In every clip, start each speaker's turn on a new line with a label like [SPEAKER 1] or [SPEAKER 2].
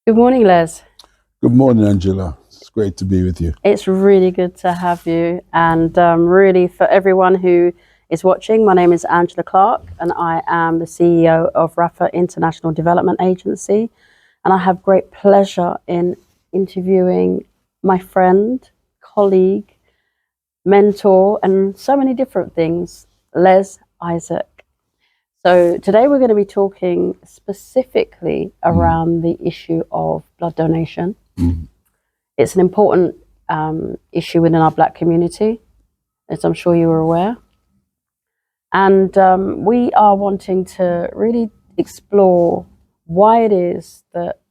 [SPEAKER 1] Good morning, Les.
[SPEAKER 2] Good morning, Angela. It's great to be with you.
[SPEAKER 1] It's really good to have you. And really, for everyone who is watching, my name is Angela Clark, and I am the CEO of Rafa International Development Agency. And I have great pleasure in interviewing my friend, colleague, mentor, and so many different things, Les Issac. So today we're going to be talking specifically around the issue of blood donation. It's an important issue within our Black community, as I'm sure you are aware. And we are wanting to really explore why it is that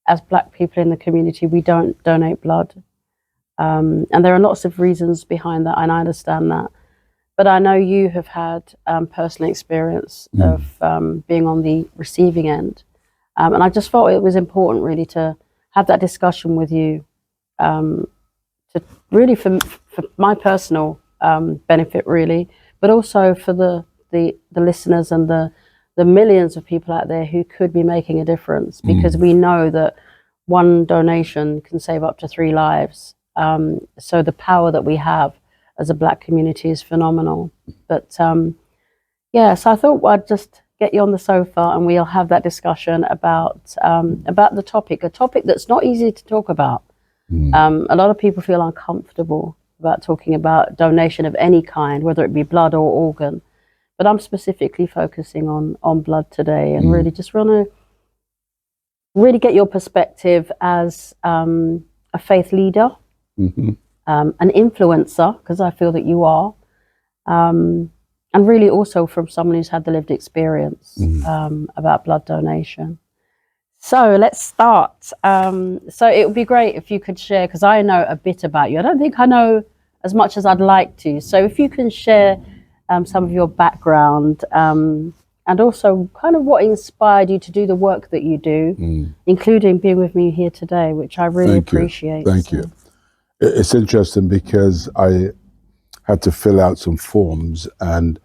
[SPEAKER 1] as Black people in the community, we don't donate blood. And there are lots of reasons behind that, and I understand that. But I know you have had personal experience of being on the receiving end. And I just felt it was important really to have that discussion with you, to really for my personal benefit really, but also for the listeners and the millions of people out there who could be making a difference, because we know that one donation can save up to 3 lives. So the power that we have as a Black community is phenomenal. But so I thought I'd just get you on the sofa and we'll have that discussion about the topic, a topic that's not easy to talk about. A lot of people feel uncomfortable about talking about donation of any kind, whether it be blood or organ. But I'm specifically focusing on blood today, and really just want to really get your perspective as a faith leader, an influencer, because I feel that you are, and really also from someone who's had the lived experience about blood donation. So let's start. So it would be great if you could share, because I know a bit about you. I don't think I know as much as I'd like to. So if you can share some of your background and also kind of what inspired you to do the work that you do, including being with me here today, which I really appreciate.
[SPEAKER 2] Thank you. It's interesting because I had to fill out some forms, and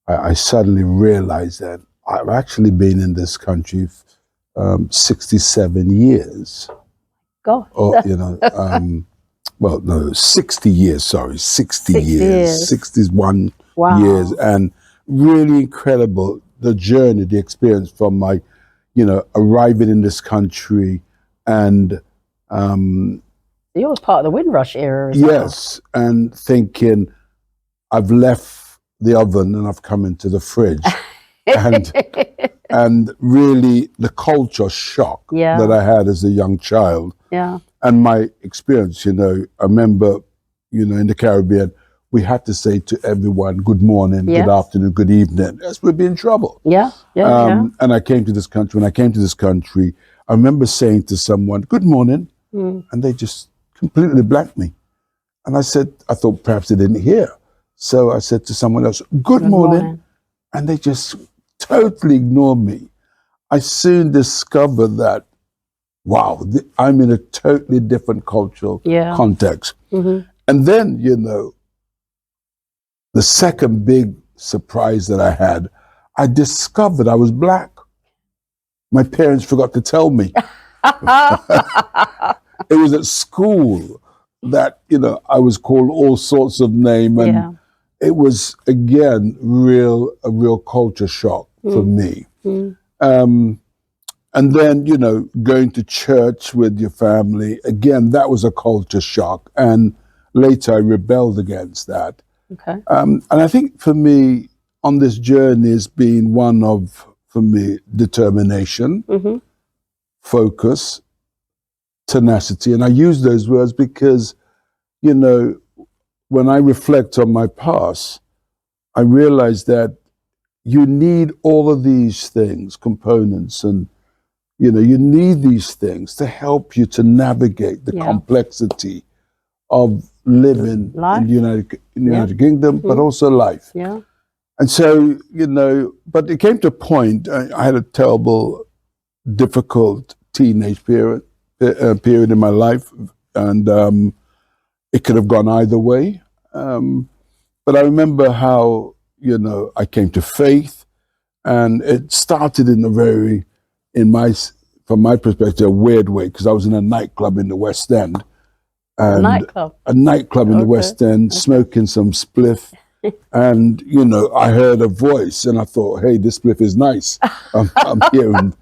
[SPEAKER 2] I suddenly realized that I've actually been in this country 67 years.
[SPEAKER 1] God.
[SPEAKER 2] Or, well, no, 60 years, sorry, 60 years. 61 years. And really incredible, the journey, the experience from my, arriving in this country and...
[SPEAKER 1] You're part of the Windrush era as well.
[SPEAKER 2] Yes, and thinking, I've left the oven and I've come into the fridge. and really the culture shock that I had as a young child. And my experience, I remember, in the Caribbean, we had to say to everyone, good morning, good afternoon, good evening, else we'd be in trouble. And I came to this country. When I came to this country, I remember saying to someone, good morning, and they just completely blanked me. And I thought perhaps they didn't hear. So I said to someone else, good morning. And they just totally ignored me. I soon discovered that, wow, I'm in a totally different cultural context. And then, the second big surprise that I had, I discovered I was Black. My parents forgot to tell me. It was at school that, I was called all sorts of names, and it was, again, a real culture shock for me. And then, going to church with your family, again, that was a culture shock. And later I rebelled against that. And I think for me, on this journey has been one of, for me, determination, focus, tenacity. And I use those words because, when I reflect on my past, I realize that you need all of these things, components, and, you need these things to help you to navigate the complexity of living in the United Kingdom, but also life. And so, but it came to a point, I had a terrible, difficult teenage period in my life, and it could have gone either way. But I remember how, I came to faith, and it started in my from my perspective, a weird way, because I was in a nightclub in the West End. And a nightclub in the West End, smoking some spliff. And, you know, I heard a voice and I thought, hey, this spliff is nice. I'm here. And,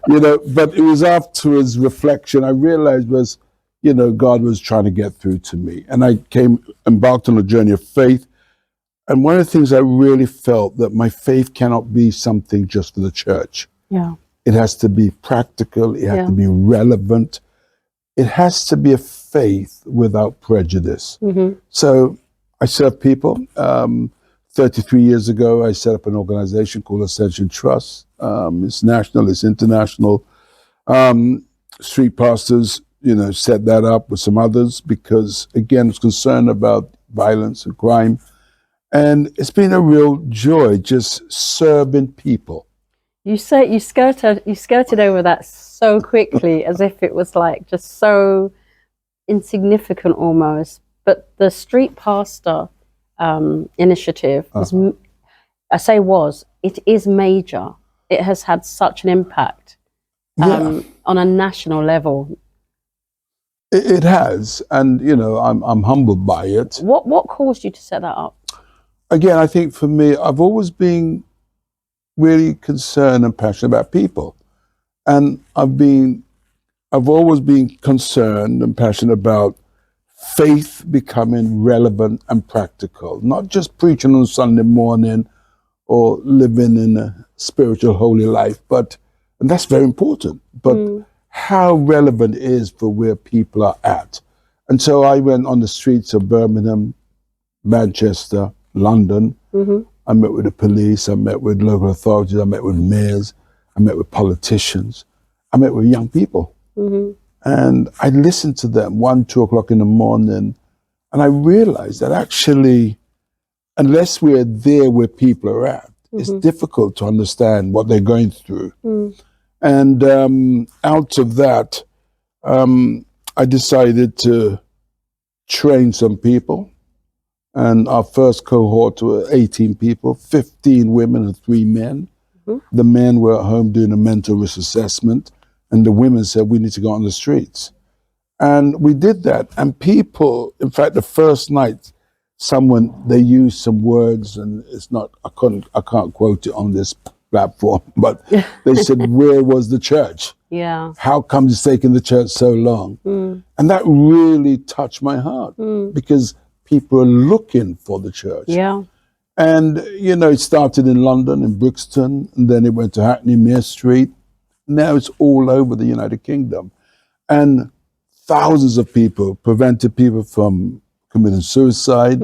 [SPEAKER 2] you know, but it was afterwards reflection I realized was, you know, God was trying to get through to me. And I embarked on a journey of faith. And one of the things I really felt that my faith cannot be something just for the church.
[SPEAKER 1] Yeah.
[SPEAKER 2] It has to be practical. It has to be relevant. It has to be a faith without prejudice. Mm-hmm. So I serve people. 33 years ago, I set up an organization called Ascension Trust. It's national, it's international. Street pastors, you know, set that up with some others because, again, it's concerned about violence and crime. And it's been a real joy just serving people.
[SPEAKER 1] You say you skirted over that so quickly, as if it was like just so insignificant almost. But the Street Pastor initiative it is major. It has had such an impact on a national level.
[SPEAKER 2] It has, and you know, I'm humbled by it.
[SPEAKER 1] What caused you to set that up?
[SPEAKER 2] Again, I think for me, I've always been really concerned and passionate about people. And I've always been concerned and passionate about faith becoming relevant and practical, not just preaching on Sunday morning or living in a spiritual holy life, and that's very important, but how relevant it is for where people are at. And so I went on the streets of Birmingham, Manchester, London. Mm-hmm. I met with the police, I met with local authorities, I met with mayors, I met with politicians, I met with young people. Mm-hmm. And I listened to them 1, 2 o'clock in the morning, and I realized that actually, unless we're there where people are at, it's difficult to understand what they're going through. And out of that, I decided to train some people. And our first cohort were 18 people, 15 women and 3 men. The men were at home doing a mental risk assessment, and the women said, we need to go on the streets. And we did that. And people, in fact, the first night, they used some words, and it's not, I can't quote it on this platform, but they said, where was the church?
[SPEAKER 1] Yeah.
[SPEAKER 2] How come it's taken the church so long? And that really touched my heart because people are looking for the church.
[SPEAKER 1] Yeah.
[SPEAKER 2] And, you know, it started in London, in Brixton, and then it went to Hackney, Mere Street. Now it's all over the United Kingdom. And thousands of people, prevented people from committing suicide,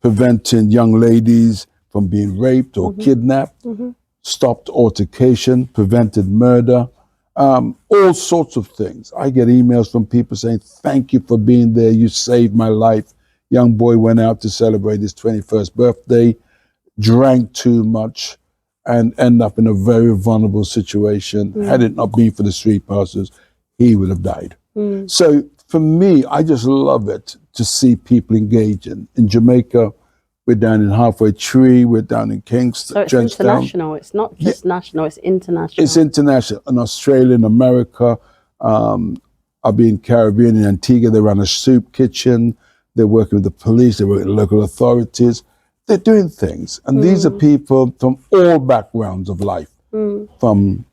[SPEAKER 2] preventing young ladies from being raped or kidnapped, stopped altercation, prevented murder, all sorts of things. I get emails from people saying, thank you for being there, you saved my life. Young boy went out to celebrate his 21st birthday, drank too much, and ended up in a very vulnerable situation. Had it not been for the street pastors, he would have died. So for me, I just love it to see people engaging. In Jamaica, we're down in Halfway Tree, we're down in Kingston.
[SPEAKER 1] So it's international, it's not just national, it's international.
[SPEAKER 2] It's international. In Australia, in America, I've been in Caribbean, in Antigua, they run a soup kitchen. They're working with the police, they're working with local authorities. They're doing things. And these are people from all backgrounds of life, from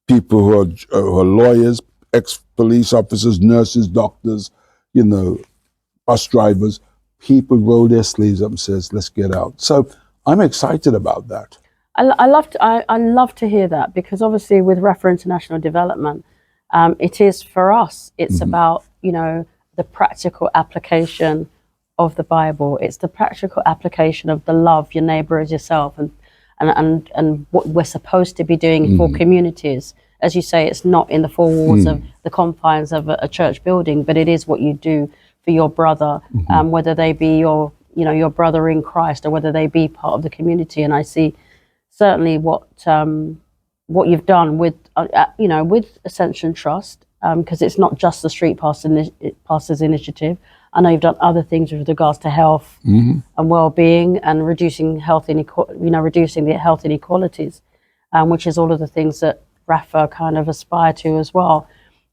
[SPEAKER 2] people who are lawyers, ex-police officers, nurses, doctors, you know, bus drivers. People roll their sleeves up and says, let's get out. So I'm excited about that.
[SPEAKER 1] I love to hear that, because obviously with Rafa International Development, it is for us, it's about, you know, the practical application of the Bible. It's the practical application of the love your neighbor as yourself, and what we're supposed to be doing for communities. As you say, it's not in the four walls of the confines of a church building, but it is what you do for your brother, whether they be your brother in Christ, or whether they be part of the community. And I see certainly what you've done with with Ascension Trust, because it's not just the Street Pastors Initiative. I know you've done other things with regards to health and well-being, and reducing the health inequalities. which is all of the things that Rafa kind of aspire to as well.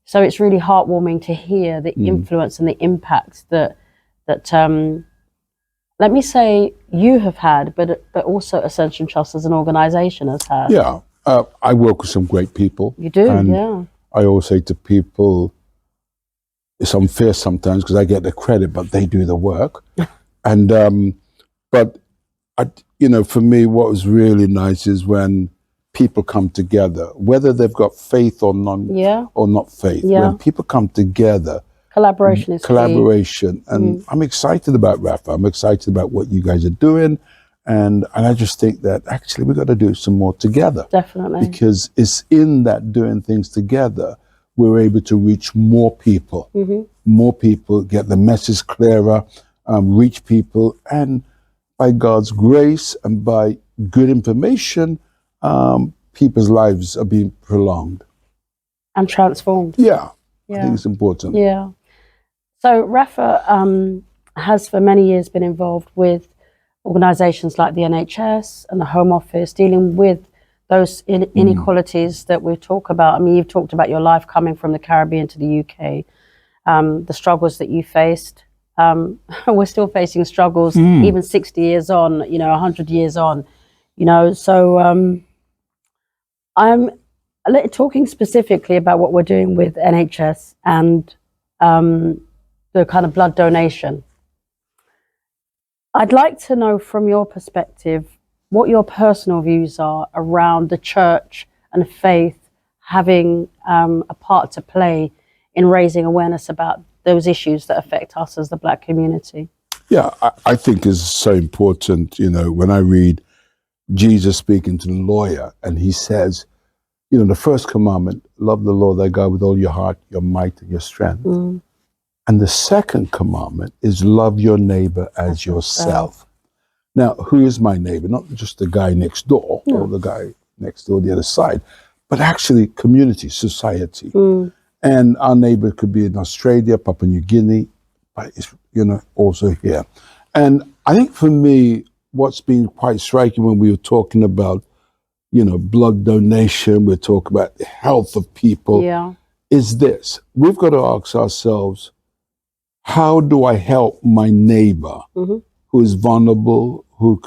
[SPEAKER 1] So it's really heartwarming to hear the influence and the impact that let me say you have had, but also Ascension Trust as an organisation has had.
[SPEAKER 2] Yeah, I work with some great people.
[SPEAKER 1] You do,
[SPEAKER 2] and
[SPEAKER 1] yeah.
[SPEAKER 2] I always say to people, it's unfair sometimes because I get the credit, but they do the work. And but for me, what was really nice is when people come together, whether they've got faith or not faith.
[SPEAKER 1] Yeah.
[SPEAKER 2] When people come together,
[SPEAKER 1] collaboration is
[SPEAKER 2] key. And I'm excited about Rafa. I'm excited about what you guys are doing, and I just think that actually we've got to do some more together.
[SPEAKER 1] Definitely,
[SPEAKER 2] because it's in that doing things together we're able to reach more people. More people, get the message clearer, reach people, and by God's grace and by good information, people's lives are being prolonged
[SPEAKER 1] and transformed.
[SPEAKER 2] Yeah. I think it's important.
[SPEAKER 1] Yeah. So Rafa has for many years been involved with organisations like the NHS and the Home Office, dealing with those inequalities that we talk about. I mean, you've talked about your life coming from the Caribbean to the UK, the struggles that you faced. We're still facing struggles even 60 years on, 100 years on, so I'm talking specifically about what we're doing with NHS and the kind of blood donation. I'd like to know from your perspective what your personal views are around the church and faith having a part to play in raising awareness about those issues that affect us as the Black community.
[SPEAKER 2] Yeah, I think it's so important, when I read Jesus speaking to the lawyer and he says, the first commandment, love the Lord thy God with all your heart, your might, and your strength. And the second commandment is love your neighbor as yourself. Now, who is my neighbor? Not just the guy next door or the guy next door, the other side, but actually community, society. And our neighbor could be in Australia, Papua New Guinea, but it's, also here. And I think for me, what's been quite striking when we were talking about, blood donation, we're talking about the health of people, is this. We've got to ask ourselves, how do I help my neighbor who is vulnerable, who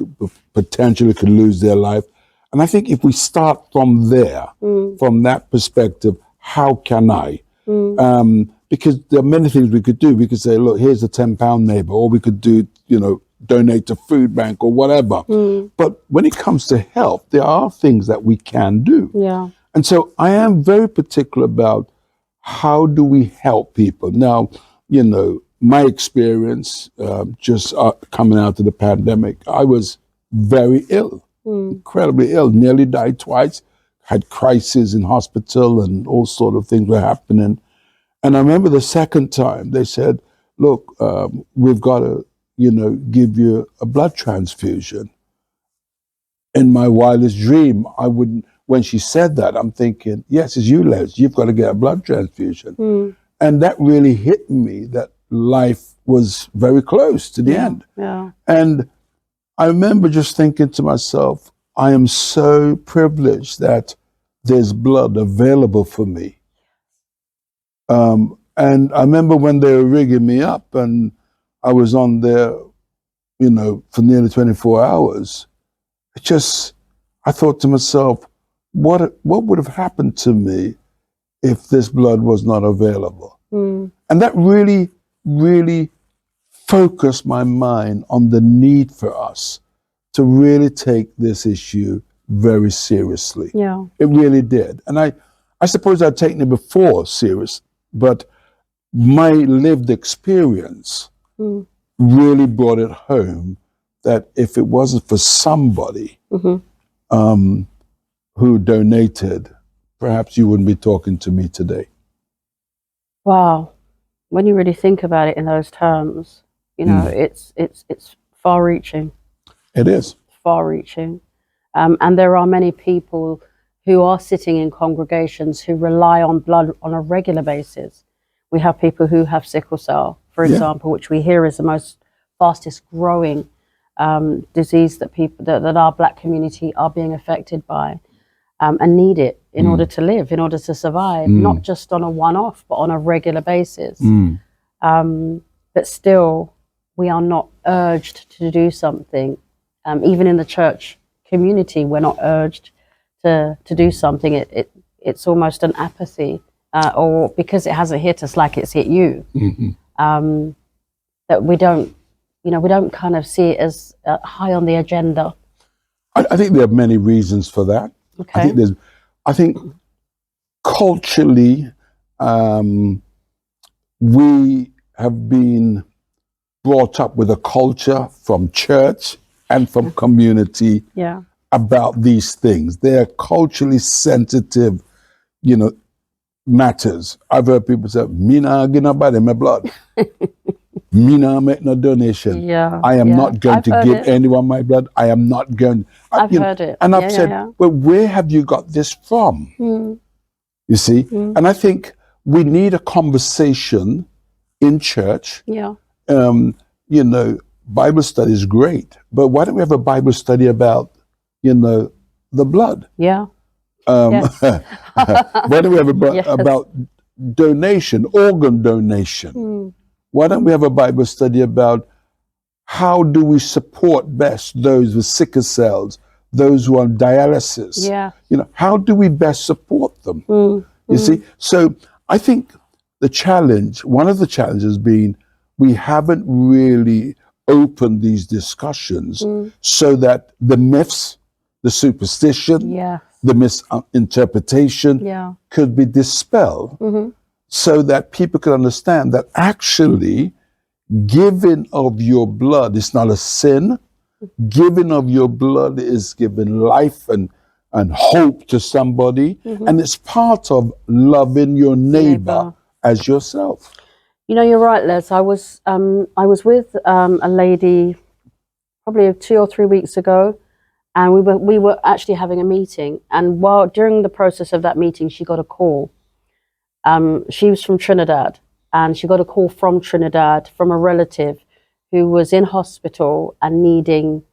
[SPEAKER 2] potentially could lose their life? And I think if we start from there, from that perspective, how can I? Because there are many things we could do. We could say, look, here's a £10 neighbor, or we could do, donate to food bank or whatever. But when it comes to health, there are things that we can do. And so I am very particular about how do we help people. Now, my experience, just coming out of the pandemic, I was very ill, incredibly ill, nearly died twice, had crises in hospital and all sort of things were happening. And I remember the second time they said, look, we've got to, give you a blood transfusion. In my wildest dream, I wouldn't, when she said that, I'm thinking, yes, it's you, Les, you've got to get a blood transfusion. And that really hit me that life was very close to the end. And I remember just thinking to myself, I am so privileged that there's blood available for me. And I remember when they were rigging me up and I was on there, for nearly 24 hours, I thought to myself, what would have happened to me if this blood was not available? And that really, really focused my mind on the need for us to really take this issue very seriously. It really did. And I suppose I'd taken it before serious, but my lived experience really brought it home that if it wasn't for somebody who donated, perhaps you wouldn't be talking to me today.
[SPEAKER 1] Wow. When you really think about it in those terms, it's far-reaching.
[SPEAKER 2] It is.
[SPEAKER 1] Far-reaching. And there are many people who are sitting in congregations who rely on blood on a regular basis. We have people who have sickle cell, for example, which we hear is the most fastest growing disease that our Black community are being affected by. and need it in order to live, in order to survive, not just on a one-off, but on a regular basis. But still, we are not urged to do something. Even in the church community, we're not urged to do something. It's almost an apathy, or because it hasn't hit us like it's hit you, that we don't kind of see it as high on the agenda.
[SPEAKER 2] I think there are many reasons for that.
[SPEAKER 1] Okay.
[SPEAKER 2] I think culturally, we have been brought up with a culture from church and from community about these things. They are culturally sensitive, matters. I've heard people say, "Me nah give nobody my blood. Me nah make no donation. I am not going to give anyone my blood. I am not going."
[SPEAKER 1] I've heard it.
[SPEAKER 2] And I've said, "Well, where have you got this from?" You see? And I think we need a conversation in church. Bible study is great, but why don't we have a Bible study about, the blood? Why don't we have about donation, organ donation? Why don't we have a Bible study about how do we support best those with sickle cells, those who are on dialysis? How do we best support them? You see? So I think one of the challenges being, we haven't really opened these discussions so that the myths, the superstition, the misinterpretation could be dispelled, so that people could understand that actually giving of your blood is not a sin. Giving of your blood is giving life and hope to somebody, and it's part of loving your neighbor as yourself.
[SPEAKER 1] You're right, Les. I was with a lady probably 2 or 3 weeks ago, and we were actually having a meeting. And during the process of that meeting, she got a call. She was from Trinidad, and she got a call from Trinidad from a relative who was in hospital and needing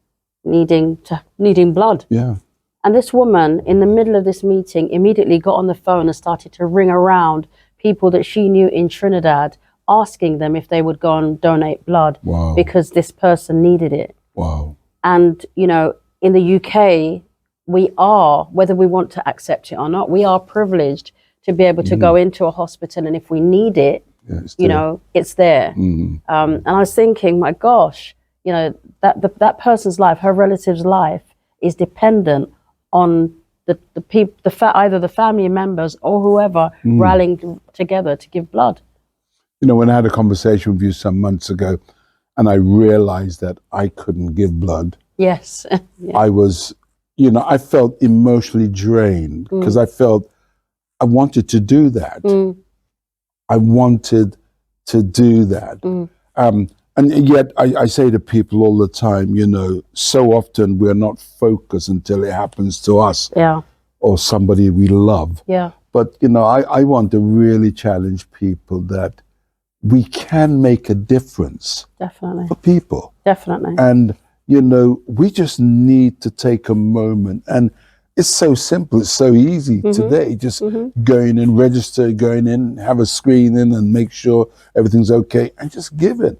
[SPEAKER 1] blood. And this woman, in the middle of this meeting, immediately got on the phone and started to ring around people that she knew in Trinidad, asking them if they would go and donate blood because this person needed it. And, in the UK, we are, whether we want to accept it or not, we are privileged to be able to go into a hospital, and if we need it, it's there. And I was thinking, my gosh, that person's life, her relative's life, is dependent on the people, either the family members or whoever rallying together to give blood.
[SPEAKER 2] When I had a conversation with you some months ago, and I realized that I couldn't give blood.
[SPEAKER 1] Yes.
[SPEAKER 2] I was, I felt emotionally drained because I felt I wanted to do that. I wanted to do that. And yet I say to people all the time, so often we're not focused until it happens to us or somebody we love. But, I want to really challenge people that we can make a difference for people. And, we just need to take a moment. And it's so simple. It's so easy today. Just going in, register, going in, have a screening and make sure everything's okay and just give it.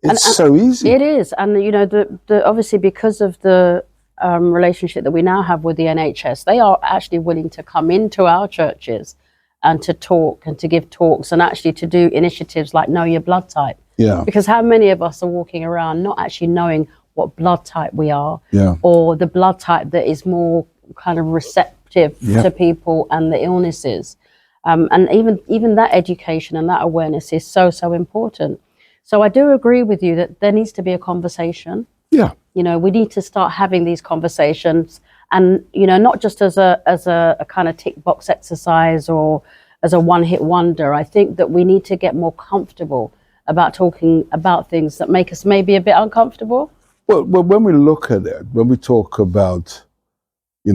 [SPEAKER 2] It's so easy.
[SPEAKER 1] It is. And, the obviously because of the relationship that we now have with the NHS, they are actually willing to come into our churches and to talk and to give talks and actually to do initiatives like Know Your Blood Type. Because how many of us are walking around not actually knowing what blood type we are, or the blood type that is more kind of receptive to people and the illnesses. And even that education and that awareness is so important. So I do agree with you that there needs to be a conversation. We need to start having these conversations, and not just as a kind of tick box exercise or as a one-hit wonder. I think that we need to get more comfortable about talking about things that make us maybe a bit uncomfortable.
[SPEAKER 2] Well, when we look at it, when we talk about,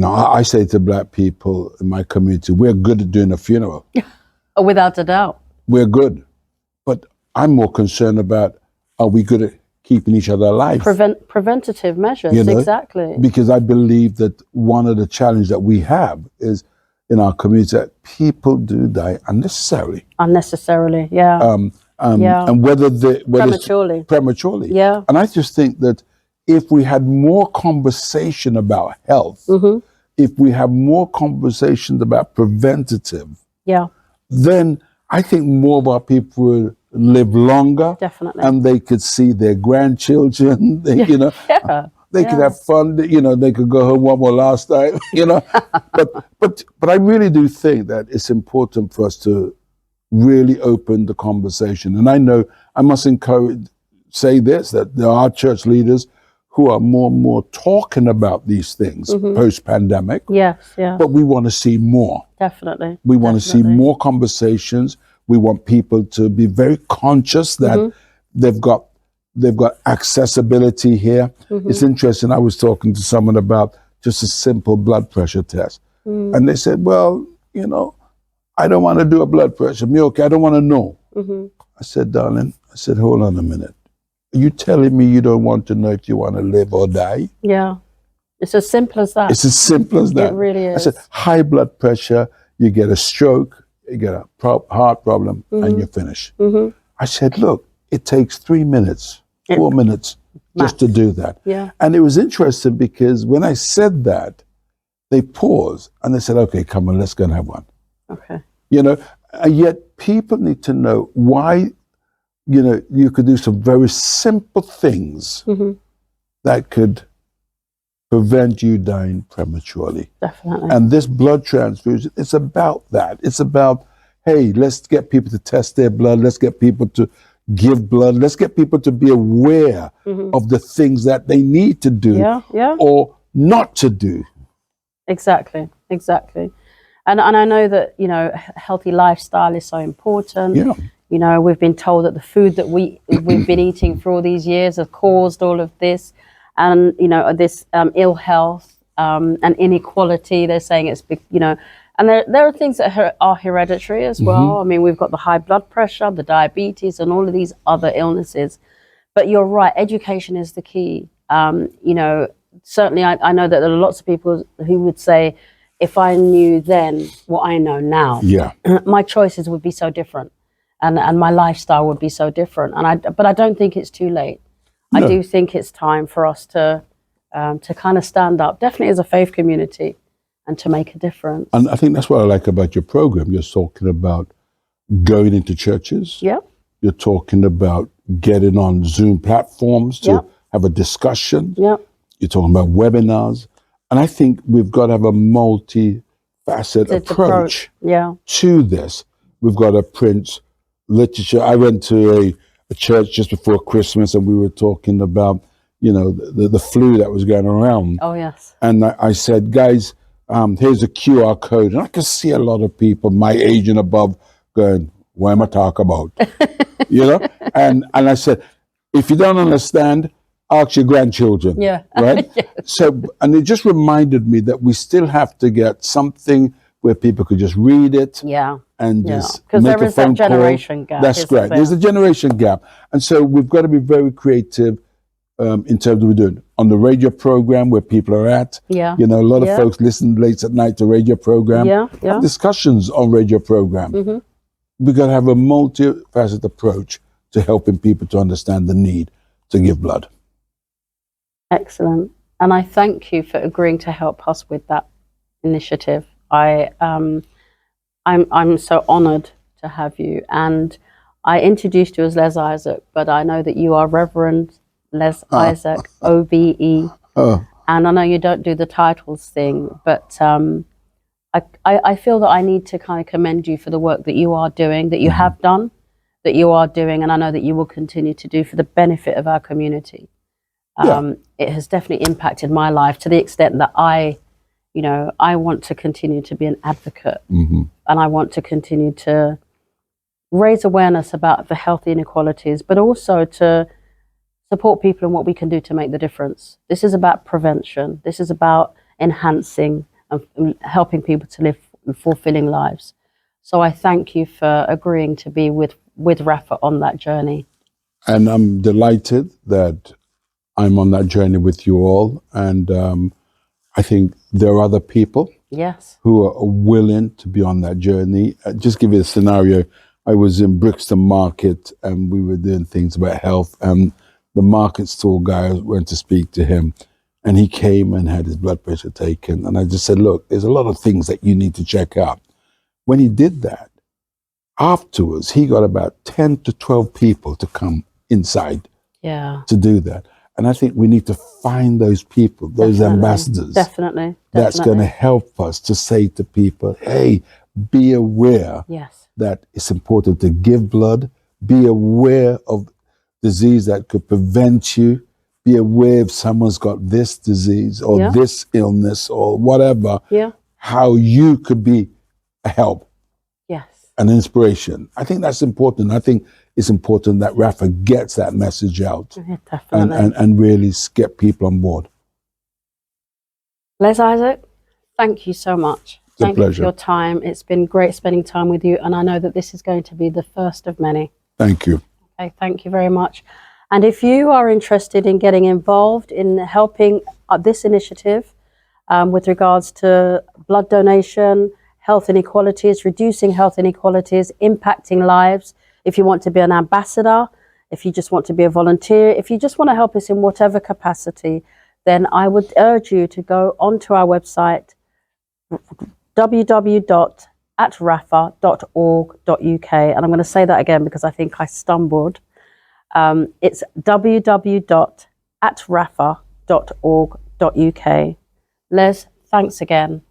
[SPEAKER 2] I say to Black people in my community, we're good at doing a funeral.
[SPEAKER 1] Without a doubt.
[SPEAKER 2] We're good. But I'm more concerned about, are we good at keeping each other alive.
[SPEAKER 1] Preventative measures, you know? Exactly.
[SPEAKER 2] Because I believe that one of the challenges that we have is in our community that people do die unnecessarily.
[SPEAKER 1] Unnecessarily, yeah.
[SPEAKER 2] And whether prematurely.
[SPEAKER 1] Yeah.
[SPEAKER 2] And I just think that if we had more conversation about health, if we have more conversations about preventative, then I think more of our people will live longer.
[SPEAKER 1] Definitely.
[SPEAKER 2] And they could see their grandchildren, you know. They could have fun, you know, they could go home one more last night, you know. but I really do think that it's important for us to really open the conversation. And I know I must say this, that there are church leaders who are more and more talking about these things post-pandemic.
[SPEAKER 1] Yes, yeah.
[SPEAKER 2] But we want to see more.
[SPEAKER 1] Definitely.
[SPEAKER 2] We want to see more conversations. We want people to be very conscious that they've got accessibility here. It's interesting. I was talking to someone about just a simple blood pressure test. And they said, well, you know, I don't want to do a blood pressure. Me, okay, I don't want to know. I said, darling, hold on a minute. Are you telling me you don't want to know if you want to live or die?
[SPEAKER 1] Yeah. It's as simple as that.
[SPEAKER 2] It's as simple as that.
[SPEAKER 1] It really is.
[SPEAKER 2] I said, high blood pressure, you get a stroke, you get a heart problem, and you're finished. I said, look, it takes 3 minutes, 4 minutes just to do that.
[SPEAKER 1] Yeah.
[SPEAKER 2] And it was interesting because when I said that, they paused and they said, okay, come on, let's go and have one.
[SPEAKER 1] Okay.
[SPEAKER 2] You know, and yet people need to know why, you know, you could do some very simple things that could prevent you dying prematurely.
[SPEAKER 1] Definitely.
[SPEAKER 2] And this blood transfusion, it's about that. It's about, hey, let's get people to test their blood. Let's get people to give blood. Let's get people to be aware of the things that they need to do or not to do.
[SPEAKER 1] Exactly. And I know that, you know, healthy lifestyle is so important.
[SPEAKER 2] Yeah.
[SPEAKER 1] You know, we've been told that the food that we've been eating for all these years has caused all of this, and you know, this ill health and inequality. They're saying it's, you know, and there are things that are hereditary as well. I mean, we've got the high blood pressure, the diabetes, and all of these other illnesses. But you're right, education is the key. You know, certainly I know that there are lots of people who would say, if I knew then what I know now, my choices would be so different, and my lifestyle would be so different. But I don't think it's too late. No. I do think it's time for us to kind of stand up, definitely as a faith community, and to make a difference.
[SPEAKER 2] And I think that's what I like about your program. You're talking about going into churches.
[SPEAKER 1] Yeah.
[SPEAKER 2] You're talking about getting on Zoom platforms to have a discussion.
[SPEAKER 1] Yeah.
[SPEAKER 2] You're talking about webinars. And I think we've got to have a multi-faceted approach to this. We've got to print literature. I went to a church just before Christmas and we were talking about, you know, the flu that was going around.
[SPEAKER 1] Oh, yes.
[SPEAKER 2] And I said, guys, here's a QR code. And I could see a lot of people my age and above going, what am I talking about? You know? And I said, if you don't understand, ask your grandchildren. Yeah. Right? Yes. So, and it just reminded me that we still have to get something where people could just read it.
[SPEAKER 1] Yeah.
[SPEAKER 2] And just
[SPEAKER 1] because
[SPEAKER 2] make
[SPEAKER 1] there
[SPEAKER 2] a
[SPEAKER 1] is
[SPEAKER 2] phone
[SPEAKER 1] that generation
[SPEAKER 2] call.
[SPEAKER 1] Gap.
[SPEAKER 2] That's great. There's a generation gap. And so we've got to be very creative in terms of what we're doing. On the radio program where people are at.
[SPEAKER 1] Yeah.
[SPEAKER 2] You know, a lot of folks listen late at night to radio program.
[SPEAKER 1] Yeah.
[SPEAKER 2] Have discussions on radio program. We've got to have a multifaceted approach to helping people to understand the need to give blood.
[SPEAKER 1] Excellent. And I thank you for agreeing to help us with that initiative. I'm so honored to have you. And I introduced you as Les Isaac, but I know that you are Reverend Les Isaac, OBE. And I know you don't do the titles thing, but I feel that I need to kind of commend you for the work that you are doing, that you have done, that you are doing, and I know that you will continue to do for the benefit of our community. It has definitely impacted my life to the extent that I want to continue to be an advocate, and I want to continue to raise awareness about the health inequalities, but also to support people in what we can do to make the difference. This is about prevention. This is about enhancing and helping people to live fulfilling lives. So I thank you for agreeing to be with Rafa on that journey.
[SPEAKER 2] And I'm delighted that I'm on that journey with you all. And I think there are other people who are willing to be on that journey. Just give you a scenario. I was in Brixton Market and we were doing things about health, and the market stall guy went to speak to him, and he came and had his blood pressure taken. And I just said, look, there's a lot of things that you need to check out. When he did that, afterwards, he got about 10 to 12 people to come inside to do that. And I think we need to find those people, those ambassadors.
[SPEAKER 1] Definitely.
[SPEAKER 2] That's going to help us to say to people, hey, be aware that it's important to give blood. Be aware of disease that could prevent you. Be aware if someone's got this disease or this illness or whatever, how you could be a help. An inspiration. I think that's important. I think it's important that Rafa gets that message out and really get people on board.
[SPEAKER 1] Les Issac, thank you so much.
[SPEAKER 2] Thank you for
[SPEAKER 1] your time. It's been great spending time with you, and I know that this is going to be the first of many.
[SPEAKER 2] Thank you.
[SPEAKER 1] Okay, thank you very much. And if you are interested in getting involved in helping this initiative with regards to blood donation, health inequalities, reducing health inequalities, impacting lives, if you want to be an ambassador, if you just want to be a volunteer, if you just want to help us in whatever capacity, then I would urge you to go onto our website, www.rafa.org.uk. And I'm going to say that again because I think I stumbled. It's www.rafa.org.uk. Les, thanks again.